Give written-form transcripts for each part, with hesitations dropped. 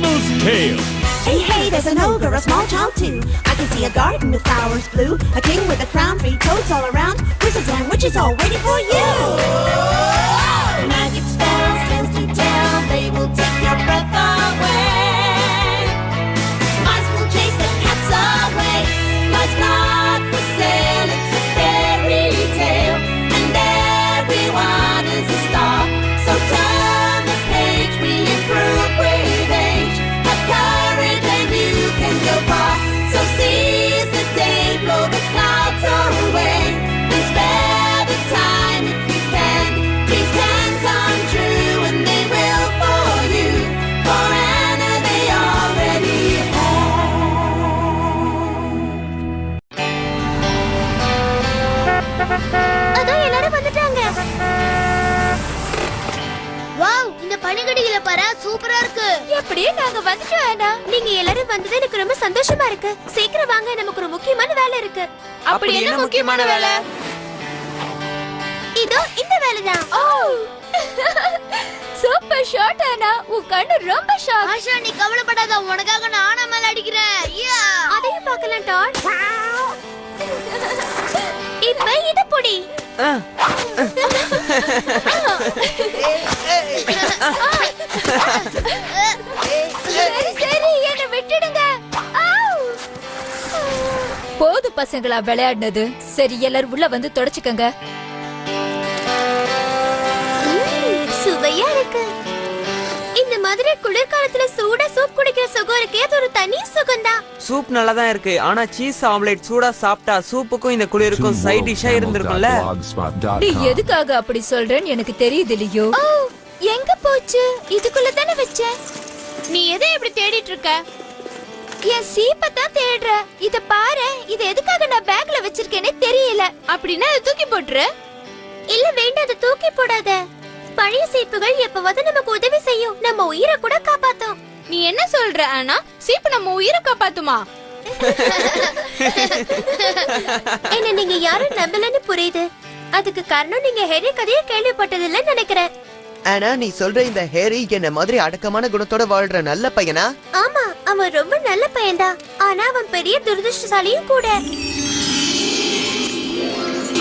Camel's Tale. Hey, hey, there's an ogre, a small child too. I can see a garden with flowers blue, a king with a crown, 3 toads all around, wizards and witches all waiting for you. Magic spells, tales to tell, they will take your breath away. Mice will chase the cats away. Life's not for sale, it's a fairy tale, and everyone is a star. So turn the page, we improve with age. Have courage and you can go far. So seize the day, blow the clouds away. Then spare the time if you can. Dreams can come true and they will for you. For Anna they already have. அதோ எல்லாரும் வந்துட்டாங்க. Wow, இந்த பனிக்கட்டிகளை பாரு, சூப்பரா இருக்கு. எப்படியே நாங்க வந்துட்டோம் அண்ணா. நீங்க எல்லாரும் வந்தது எனக்கு ரொம்ப சந்தோஷமா இருக்கு. சீக்கிரம் வாங்க, நமக்கு ஒரு முக்கியமான வேலை இருக்கு. அப்படி என்ன முக்கியமான வேலை? இதோ இந்த வேலை தான். ஓ சூப்பர் ஷாட் அண்ணா. உன் கண்ணு ரொம்ப ஷார்ப். ஆஷா, நீ கவலைப்படாத, உனக்காக நான் ஆனா மேல அடிக்கிறேன். அதையும் பார்க்கலாம் டாட். இப்ப இத பொடி. சரி, என்ன விட்டுடுங்க. போது பசங்களா விளையாடினது. சரி, எல்லாரும் உள்ள வந்து தொடச்சுக்கங்க. சுவையா இருக்கு. இந்த மாதிரி குளிர்காலத்துல சூடா சூப் குடிக்கிற சுகம் இருக்கே, அது ஒரு தனி சுகம்தான். சூப் நல்லா தான் இருக்கு. ஆனா சீஸ் ஆம்லெட் சூடா சாப்பிட்டா சூப்புக்கும் இந்த குளிருக்கும் சைட் டிஷ்ஷா இருந்திருக்கும்ல. நீ எதுக்காக அப்படி சொல்றேன்னு எனக்கு தெரியுது இல்லையோ. ஓ, எங்க போச்சு? இதுக்குள்ள தானே வச்சேன். நீ எதை இப்படி தேடிட்டு இருக்க? என் சீப்பை தான் தேடுற. இத பாரு, இது எதுக்காக நான் பேக்ல வச்சிருக்கேனே தெரியல. அப்படின்னா அதை தூக்கி போட்டுரு. இல்ல வேண்டாம், அதை தூக்கி போடாத. பழைய சீப்புகள் எப்பவாவது நமக்கு உதவி செய்யும், நம்ம உயிரை கூட காப்பாத்தும். நீ என்ன சொல்ற ஆனா? சீப்பு நம்ம உயிரை காப்பாத்துமா? என்ன நீங்க யாரும் நம்பலன்னு புரியுது. அதுக்கு காரணம் நீங்க ஹெரி கதையை கேள்விப்பட்டதில்லைன்னு நினைக்கிறேன். ஆனா நீ சொல்ற இந்த ஹேரி என்ன மாதிரி அடக்கமான குணத்தோட வாழ்ற நல்ல பையனா? ஆமா, அவன் ரொம்ப நல்ல பையன்தான். ஆனா அவன் பெரிய துரதிர்ஷ்டசாலியும் கூட.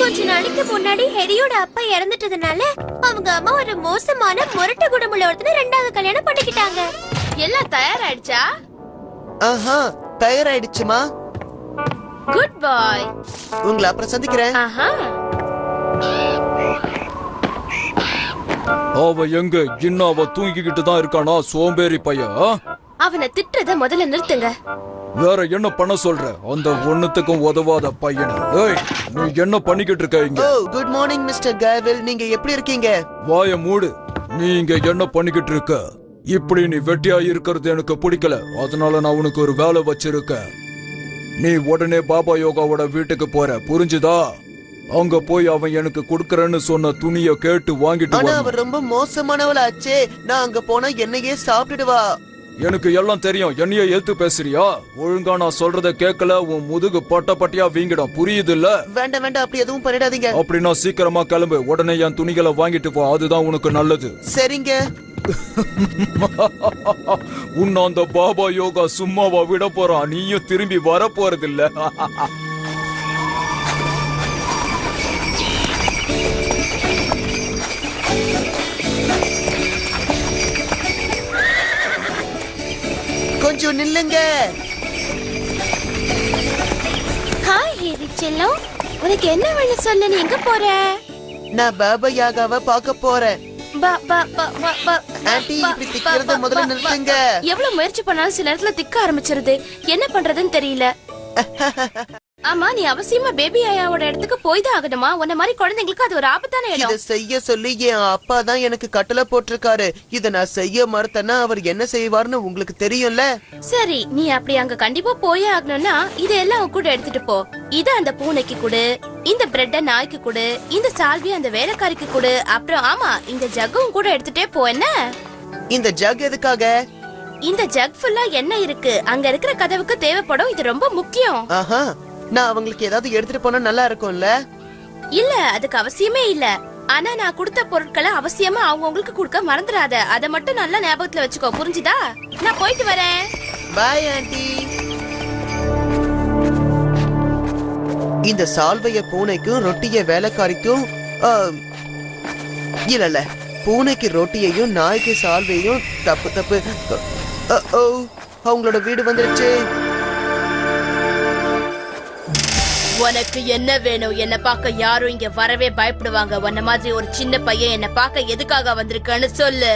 கொஞ்ச நாளைக்கு முன்னாடி ஹெரியோட அப்பா இறந்துட்டதுனால அவங்க அம்மா ஒரு மோசமான முரட்டு குணமுள்ள ஒருத்தனை 2வது கல்யாணம் பண்ணிக்கிட்டாங்க. எல்லாம் தயாராயிடுச்சா? ஆஹா, தயாராயிடுச்சுமா. குட் பாய். உங்களை அப்புறம் சந்திக்கிறேன். ஆஹா. அவ எங்க இன்னும் அவ தூங்கிக்கிட்டு தான் இருக்கானா சோம்பேறி பையன். அவனை திட்டுறத முதல்ல நிறுத்துங்க. வேற என்ன பண்ண சொல்ற? அந்த ஒண்ணுத்துக்கும் உதவாத பையன. ஏய், நீ என்ன பண்ணிக்கிட்டு இருக்க இங்க? ஓ, குட் மார்னிங் மிஸ்டர் கேவில். நீங்க எப்படி இருக்கீங்க? வாய மூடு. நீ இங்க என்ன பண்ணிக்கிட்டு இருக்க? இப்படி நீ வெட்டியா இருக்கிறது எனக்கு பிடிக்கல. அதனால நான் உனக்கு ஒரு வேலை வச்சிருக்கேன். நீ உடனே பாபா யோகாவோட வீட்டுக்கு போற, புரிஞ்சுதா? அங்க போய் அவன் எனக்கு குடுக்கறேன்னு சொன்ன துணிய கேட்டு வாங்கிட்டு வா. ஆனா அவர் ரொம்ப மோசமானவளாச்சே. நான் அங்க போனா என்னையே சாப்பிட்டுடுவா. எனக்கு எல்லாம் தெரியும். என்னைய ஏத்து பேசுறியா? ஒழுங்கா நான் சொல்றத கேட்கல, உன் முதுகு பட்ட பட்டியா வீங்கிடும். புரியுது இல்ல? வேண்டாம் வேண்டாம், அப்படி எதுவும் பண்ணிடாதீங்க. அப்படின்னா சீக்கிரமா கிளம்பு. உடனே என் துணிகளை வாங்கிட்டு போ. அதுதான் உனக்கு நல்லது. சரிங்க. உன்ன அந்த பாபா யோகா சும்மாவா விட போறான்? நீயும் திரும்பி வர போறதில்ல. கொஞ்சம் நில்லுங்க. ஹாய் ஹெரி செல்லம், உனக்கு என்ன வேணும் சொல்லு. நீ எங்க போற? நான் பாபா யாகாவை பார்க்க போறேன். ஆன்ட்டி, இப்படி திக்கிறத முதல்ல நிறுத்துங்க. எவ்வளவு முயற்சி பண்ணாலும் சில இடத்துல திக்க ஆரம்பிச்சிருது. என்ன பண்றதுன்னு தெரியல. ஆமா, நீ அவசியமா பேபி ஆயாவோட இடத்துக்கு போய் தான் ஆகணுமா? உன்ன மாதிரி குழந்தைங்களுக்கு அது ஒரு ஆபத்தான இடம். இத செய்ய சொல்லி என் அப்பா தான் எனக்கு கட்டளை போட்டிருக்காரு. இத நான் செய்ய மறுத்தேன்னா அவர் என்ன செய்வார்னு உங்களுக்கு தெரியும்ல. சரி, நீ அப்படி அங்க கண்டிப்பா போயே ஆகணும்னா இதெல்லாம் கூட எடுத்துட்டு போ. இத அந்த பூனைக்கு கொடு, இந்த பிரெட்ட நாய்க்கு கொடு, இந்த சால்வி அந்த வேலைக்காரிக்கு கொடு. அப்புறம் ஆமா, இந்த ஜக்கும் கூட எடுத்துட்டே போ. என்ன இந்த ஜக் எதுக்காக? இந்த ஜக் ஃபுல்லா என்ன இருக்கு? அங்க இருக்கிற கதவுக்கு தேவைப்படும். இது ரொம்ப முக்கியம். ஆஹா, நான் அவங்களுக்கு ஏதாவது எடுத்துட்டு போனா நல்லா இருக்கும்ல. இல்ல, அதுக்கு அவசியமே இல்ல. ஆனா நான் கொடுத்த பொருட்களை அவசியமா அவங்களுக்கு கொடுக்க மறந்துடாத. அத மட்டும் நல்லா ஞாபகத்துல வச்சுக்கோ, புரிஞ்சுதா? நான் போயிட்டு வரேன். Bye aunty. இந்த சால்வைய பூனைக்கும் ரொட்டிய வேலைக்காரிக்கும் இல்ல பூனைக்கு ரொட்டியையும் நாய்க்கு சால்வையும் தப்பு. அவங்களோட வீடு வந்துருச்சு. உனக்கு என்ன வேணும்? என்ன பார்க்க யாரும் இங்க வரவே பயப்படுவாங்க. உன்ன மாதிரி ஒரு சின்ன பையன் என்ன பார்க்க எதுக்காக வந்திருக்கன்னு சொல்லு.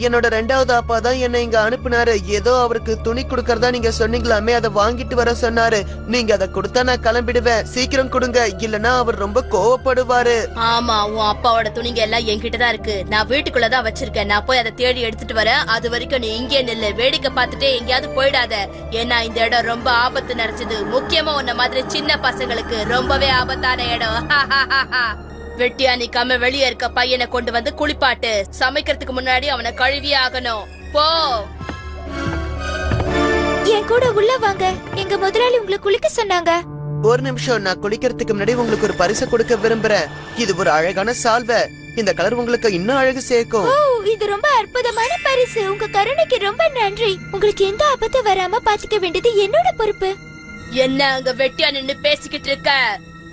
என்னோட 2வது அப்பா தான் என்ன இங்க அனுப்புனாரு. ஏதோ அவருக்கு துணி கொடுக்கறதா நீங்க சொன்னீங்களாமே, அதை வாங்கிட்டு வர சொன்னாரு. நீங்க அதை கொடுத்தா நான் கிளம்பிடுவேன். சீக்கிரம் கொடுங்க, இல்லனா அவர் ரொம்ப கோவப்படுவாரு. ஆமா, உன் அப்பாவோட துணிங்க எல்லாம் என்கிட்ட தான் இருக்கு. நான் வீட்டுக்குள்ளதான் வச்சிருக்கேன். நான் போய் அதை தேடி எடுத்துட்டு வரேன். அது வரைக்கும் நீ இங்கே நில்லு. வேடிக்கை பார்த்துட்டே எங்கேயாவது போயிடாத. ஏன்னா இந்த இடம் ரொம்ப ஆபத்து நிறைச்சது. முக்கியமா உன்ன மாதிரி சின்ன பசங்களுக்கு ரொம்பவே ஆபத்தான இடம். வெட்டியா நிக்காம வெளியே இருக்க பையனை கொண்டு வந்து குளிப்பாட்டு. சமைக்கிறதுக்கு முன்னாடி அவனை கழுவி ஆகணும். போ. என் கூட உள்ள வாங்க. எங்க முதலாளி உங்களை குளிக்க சொன்னாங்க. ஒரு நிமிஷம், நான் குளிக்கிறதுக்கு முன்னாடி உங்களுக்கு ஒரு பரிசு கொடுக்க விரும்புறேன். இது ஒரு அழகான சால்வை. இந்த கலர் உங்களுக்கு இன்னும் அழகு சேர்க்கும். இது ரொம்ப அற்புதமான பரிசு. உங்க கருணைக்கு ரொம்ப நன்றி. உங்களுக்கு எந்த ஆபத்து வராம பாத்துக்க வேண்டியது என்னோட பொறுப்பு. என்ன அங்க வெட்டியா நின்னு பேசிக்கிட்டு இருக்க?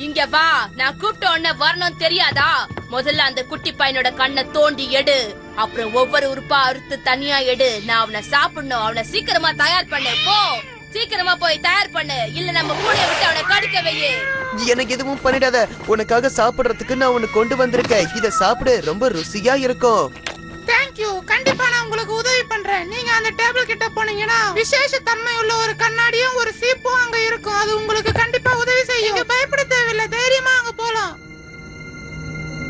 இங்க வா. நான் கூப்பிட்ட உடனே வரணும் தெரியாதா? முதல்ல அந்த குட்டி பையனோட கண்ணை தோண்டி எடு. அப்புறம் ஒவ்வொரு உறுப்பா அறுத்து தனியா எடு. நான் அவனை சாப்பிடணும். அவனை சீக்கிரமா தயார் பண்ணு. போ, சீக்கிரமா போய் தயார் பண்ணு. இல்ல நம்ம கூடைய விட்டு அவனை கடிக்க வையே. எனக்கு எதுவும் பண்ணிடாத. உனக்காக சாப்பிடுறதுக்கு நான் உனக்கு கொண்டு வந்திருக்கேன். இத சாப்பிடு, ரொம்ப ருசியா இருக்கும். தேங்க்யூ. கண்டிப்பா நான் உங்களுக்கு உதவி பண்றேன். நீங்க அந்த டேபிள் கிட்ட போனீங்கன்னா விசேஷ தன்மை உள்ள ஒரு கண்ணாடியும் ஒரு சீப்பும் அங்க இருக்கும். அது உங்களுக்கு கண்டிப்பா உதவி செய்யும். பயப்பட தேவையில்லை, தைரியமா அங்க போலாம்.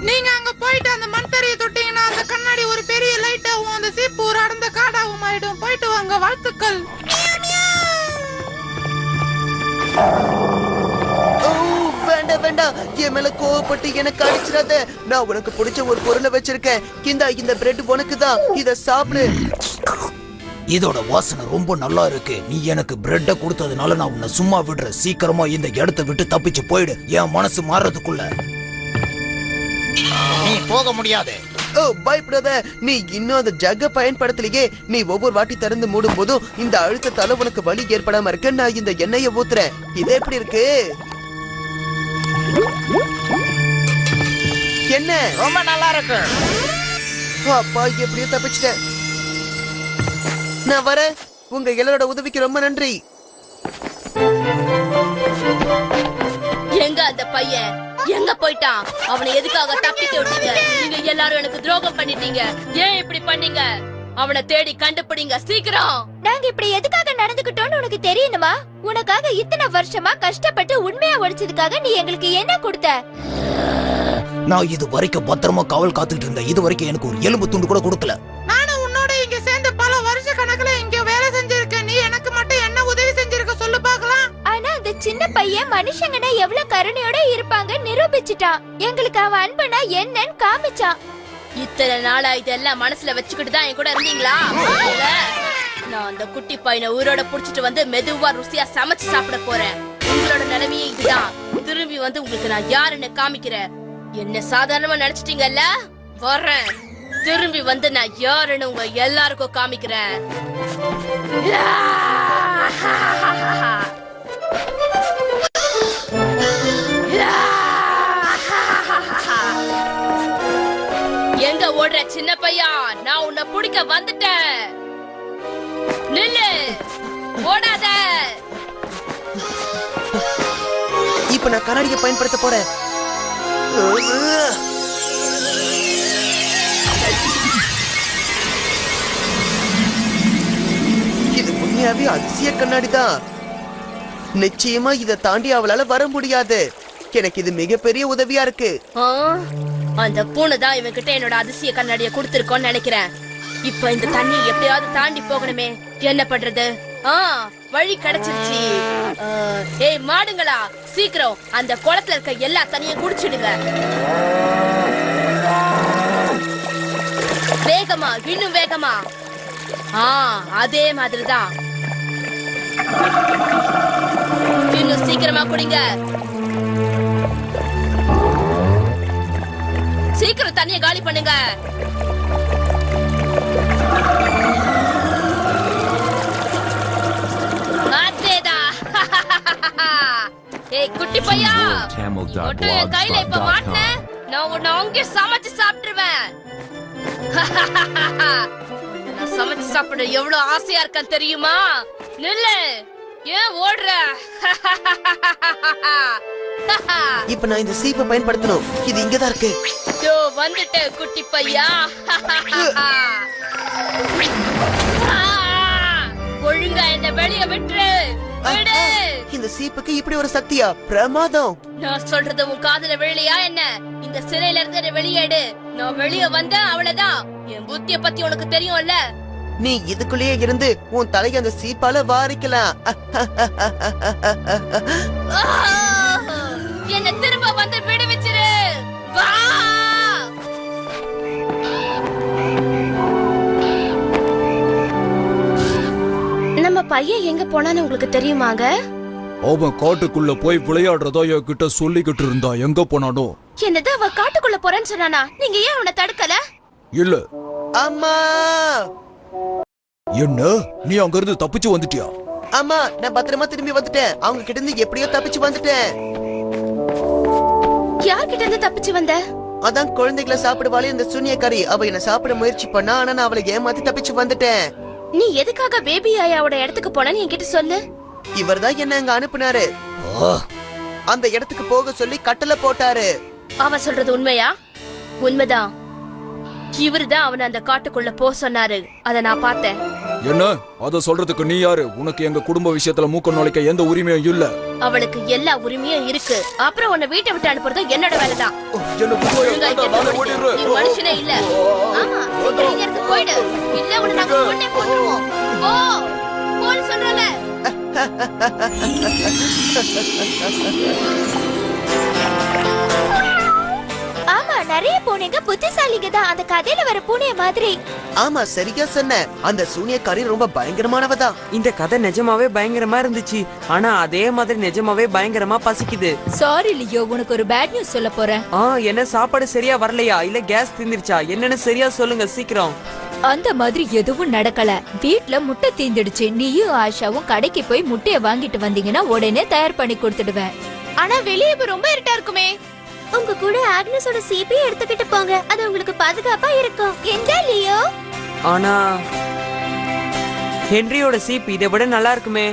நீங்க அங்க போயிட்டு அந்த மண் தரையை தொட்டீங்கன்னா அந்த கண்ணாடி ஒரு பெரிய லைட்டாவும் அந்த சீப்பு ஒரு அடர்ந்த காடாவும் ஆயிடும். போயிட்டு வாங்க. வாழ்த்துக்கள். வேண்டாம், என் மேல கோவப்பட்டு எனக்கு அடிச்சிடாத. நான் உனக்கு பிடிச்ச ஒரு பொருளை வச்சிருக்கேன். இந்த பிரெட் உனக்கு தான். இத சாப்பிடு. இதோட வாசனை ரொம்ப நல்லா இருக்கு. நீ எனக்கு பிரெட்ட கொடுத்ததுனால நான் உன்னை சும்மா விடுறேன். சீக்கிரமா இந்த இடத்தை விட்டு தப்பிச்சு போயிடு. என் மனசு மாறதுக்குள்ள நீ போக முடியாது. பயப்படாத. நீ இன்னும் அந்த ஜக்க பயன்படுத்தலையே. நீ ஒவ்வொரு வாட்டி திறந்து மூடும் போதும் இந்த அழுத்தத்தால உனக்கு வலி ஏற்படாம இருக்க நான் இந்த எண்ணெயை ஊத்துறேன். இது எப்படி இருக்கு? என்ன? ரொம்ப நல்லா இருக்கு. அப்பா, எப்படியோ தப்பிச்சிட்டேன். நான் வரேன். உங்க எல்லாரோட உதவிக்கு ரொம்ப நன்றி. எங்க அந்த பையன்? எங்க போயிட்டான்? அவனை எதுக்காக தப்பிக்க விட்டீங்க? நீங்க எல்லாரும் எனக்கு துரோகம் பண்ணிட்டீங்க. ஏன் இப்படி பண்ணீங்க? அவனை தேடி கண்டுபிடிங்க சீக்கிரம். நாங்க இப்படி எதுக்காக நடந்துக்கிட்டோம்னு உனக்கு தெரியணுமா? உனக்காக இத்தனை வருஷமா கஷ்டப்பட்டு உண்மையா உழைச்சதுக்காக நீ எங்களுக்கு என்ன கொடுத்த? நான் இது வரைக்கும் பத்திரமா காவல் காத்துட்டு இருந்தேன். இது வரைக்கும் எனக்கு ஒரு எலும்பு துண்டு கூட கொடுக்கல. நானும் உன்னோட இங்க சேர்ந்து பல வருஷ கணக்குல இங்க வேலை செஞ்சிருக்கேன். நீ எனக்கு மட்டும் என்ன உதவி செஞ்சிருக்க சொல்லு பாக்கலாம். ஆனா அந்த சின்ன பையன் மனுஷங்கன்னா எவ்வளவு கருணையோட இருப்பாங்க நிரூபிச்சுட்டான். எங்களுக்கு அவன் அன்பனா என்னன்னு காமிச்சான். இத்தனை நாளா இதெல்லாம் மனசுல வச்சுக்கிட்டு தான் என் கூட இருந்தீங்களா? நான் அந்த குட்டி பையனை உயிரோட புடிச்சிட்டு வந்து மெதுவா ருசியா சமைச்சு சாப்பிட போறேன். உங்களோட நிலைமையே இதுதான். திரும்பி வந்து உங்களுக்கு நான் யாருன்னு காமிக்கிறேன். என்ன சாதாரணமா நினைச்சிட்டீங்கல்ல? வர்றேன். திரும்பி வந்து நான் யாருன்னு உங்க எல்லாருக்கும் காமிக்கிறேன். எங்க ஓடுற சின்ன பையா? நான் உன்னை பிடிக்க வந்துட்டேன். நில்லு, ஓடாத. இப்ப நான் கண்ணாடியை பயன்படுத்த போறேன். இது உண்மையாவே அதிசய கண்ணாடி தான். நிச்சயமா இதை தாண்டி அவளால வர முடியாது. எனக்கு இது மிகப்பெரிய உதவியா இருக்கு. அந்த பூனை தான் இவன்கிட்ட என்னோட அதிசய கண்ணாடியை கொடுத்திருக்கோன்னு நினைக்கிறேன். இப்ப இந்த தண்ணி எப்படியாவது தாண்டி போகணுமே. என்ன பண்றது? வழி கிடைச்சிருச்சு. ஏய் மாடுங்களா, சீக்கிரம் அந்த குளத்துல இருக்க எல்லா தண்ணியும் குடிச்சிடுங்க. வேகமா, இன்னும் வேகமா. அதே மாதிரிதான். இன்னும் சீக்கிரமா குடிங்க. சீக்கிரம் தண்ணியை காலி பண்ணுங்க. ஏய் குட்டி பையா, மட்டும் என் கையில இப்ப மாட்டின, நான் உன்னை அங்கே சமைச்சு சாப்பிட்டுருவேன். சமைச்சு சாப்பிட எவ்வளவு ஆசையா இருக்கான்னு தெரியுமா? நில்லு, ஏன் ஓடுற? இப்ப நான் இந்த சீப்பை பயன்படுத்தணும். இது இங்கதான் இருக்கு. வந்துட்டேன் குட்டி பையா. ஒழுங்கா என்ன வெளிய விட்டுரு. இந்த சீப்புக்கு இப்படி ஒரு சக்தியா? பிரமாதம். நான் சொல்றது உன் காதுல விழலையா என்ன? இந்த சிறையில இருந்து என்ன வெளியேடு. நான் வெளிய வந்த அவ்வளவுதான். என் புத்திய பத்தி உனக்கு தெரியும்ல. நீ இதுக்குள்ளேயே இருந்து உன் தலையை அந்த சீப்பால வாரிக்கலாம். என்ன திரும்ப வந்து விடுவிச்சிரு. வா. நம்ம பையன் எங்க போனான்னு உங்களுக்கு தெரியுமாங்க? அவன் காட்டுக்குள்ள போய் விளையாடுறதா என்கிட்ட சொல்லிக்கிட்டு இருந்தா. எங்க போனானோ? என்னது, அவ காட்டுக்குள்ள போறேன்னு சொன்னானா? நீங்க ஏன் அவனை தடுக்கல? இல்ல. அம்மா, என்ன நீ அங்க இருந்து தப்பிச்சு வந்துட்டியா? அம்மா, நான் பத்திரமா திரும்பி வந்துட்டேன். அவங்க கிட்ட இருந்து எப்படியோ தப்பிச்சு வந்துட்டேன். யார்கிட்ட இருந்து தப்பிச்சு வந்த? அதான் குழந்தைகளை சாப்பிடுவாளே இந்த சூனியக்காரி. அவ என்ன சாப்பிட முயற்சி பண்ணா, ஆனா நான் அவளை ஏமாத்தி தப்பிச்சு வந்துட்டேன். நீ எதுக்காக பேபி ஆயாவோட இடத்துக்கு போனன்னு என்கிட்ட சொல்லு. இவர்தான் என்ன அங்க அனுப்புனாரு. அந்த இடத்துக்கு போக சொல்லி கட்டளை போட்டாரு. அவ சொல்றது உண்மையா? உண்மைதான். இவருதான் அவனை அந்த காட்டுக்குள்ள போ சொன்னாரு. அத நான் பார்த்தேன். என்ன அத சொல்றதுக்கு நீ யாரு? உனக்கு எங்க குடும்ப விஷயத்துல மூக்க நுழைக்க எந்த உரிமையும் இல்ல. அவளுக்கு எல்லா உரிமையும் இருக்கு. அப்புறம் உன்னை வீட்டை விட்டு அனுப்புறது என்னோட வேலைதான். நீ மனுஷனே இல்ல. ஆமா, சீக்கிரம் இங்க இருந்து போயிடு. இல்ல உன்னை நாங்க கொன்னே போட்டுருவோம். போ, போன்னு சொல்றல. ஆமா, நிறைய பூனைங்க புத்திசாலிங்க தான். அந்த கதையில வர பூனைய மாதிரி. ஆமா, சரியா சொன்ன. அந்த சூனியக்காரி ரொம்ப பயங்கரமானவதான். இந்த கதை நிஜமாவே பயங்கரமா இருந்துச்சு. ஆனா அதே மாதிரி நிஜமாவே பயங்கரமா பசிக்குது. சாரி லியோ, உனக்கு ஒரு பேட் நியூஸ் சொல்ல போறேன். என்ன சாப்பாடு சரியா வரலையா? இல்ல கேஸ் தீந்துருச்சா? என்னன்னு சரியா சொல்லுங்க சீக்கிரம். அந்த மாதிரி எதுவும் நடக்கல. வீட்ல முட்டை தீந்துடுச்சு. நீயும் ஆஷாவும் கடைக்கு போய் முட்டைய வாங்கிட்டு வந்தீங்கன்னா உடனே தயார் பண்ணி கொடுத்துடுவேன். ஆனா வெளியே இப்ப ரொம்ப இருட்டா இருக்குமே. உங்க கூட ஆக்னஸோட சீப்பை எடுத்துக்கிட்டு போங்க. அது உங்களுக்கு பாதுகாப்பா இருக்கும். எந்த லியோ? ஆனா ஹென்ரியோட சீப் இதை விட நல்லா இருக்குமே.